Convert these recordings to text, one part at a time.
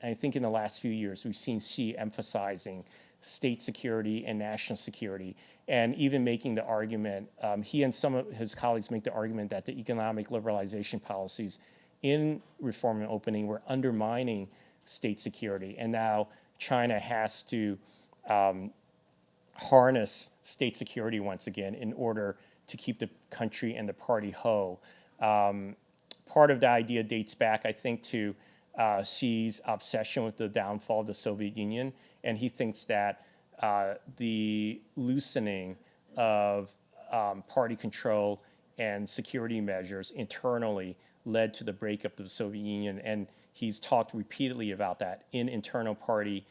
I think in the last few years, we've seen Xi emphasizing state security and national security, and even making the argument, he and some of his colleagues make the argument that the economic liberalization policies in reform and opening were undermining state security. And now China has to harness state security once again in order to keep the country and the party whole. Part of the idea dates back, I think, to Xi's obsession with the downfall of the Soviet Union, and he thinks that the loosening of party control and security measures internally led to the breakup of the Soviet Union, and he's talked repeatedly about that in internal party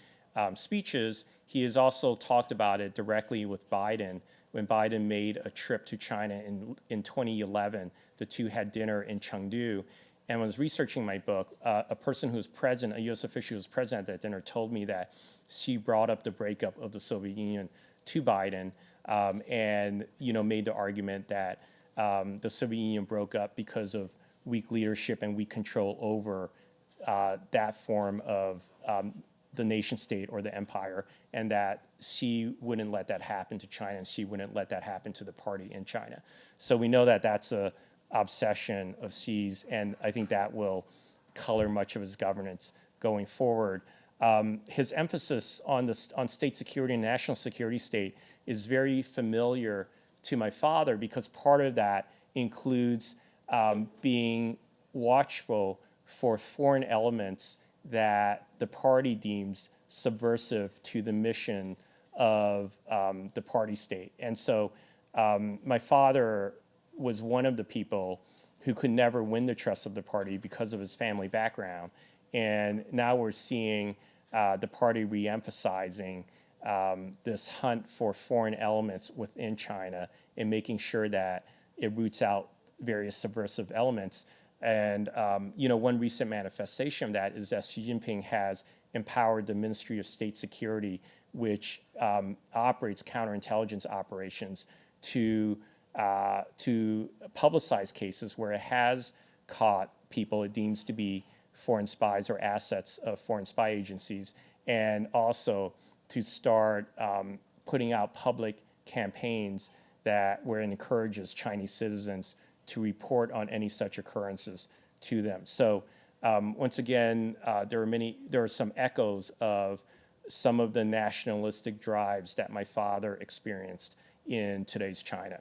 speeches. He has also talked about it directly with Biden. When Biden made a trip to China in 2011, the two had dinner in Chengdu. And when I was researching my book, a person who was present, a U.S. official who was present at that dinner, told me that Xi brought up the breakup of the Soviet Union to Biden, and made the argument that the Soviet Union broke up because of weak leadership and weak control over that form of the nation state or the empire, and that Xi wouldn't let that happen to China, and Xi wouldn't let that happen to the party in China. So we know that that's a obsession of Xi's, and I think that will color much of his governance going forward. His emphasis on state security and national security state is very familiar to my father, because part of that includes being watchful for foreign elements that the party deems subversive to the mission of the party state. And so my father was one of the people who could never win the trust of the party because of his family background. And now we're seeing the party re-emphasizing this hunt for foreign elements within China and making sure that it roots out various subversive elements. And one recent manifestation of that is that Xi Jinping has empowered the Ministry of State Security, which operates counterintelligence operations, to publicize cases where it has caught people it deems to be foreign spies or assets of foreign spy agencies, and also to start putting out public campaigns where it encourages Chinese citizens to report on any such occurrences to them. So once again, there are some echoes of some of the nationalistic drives that my father experienced in today's China.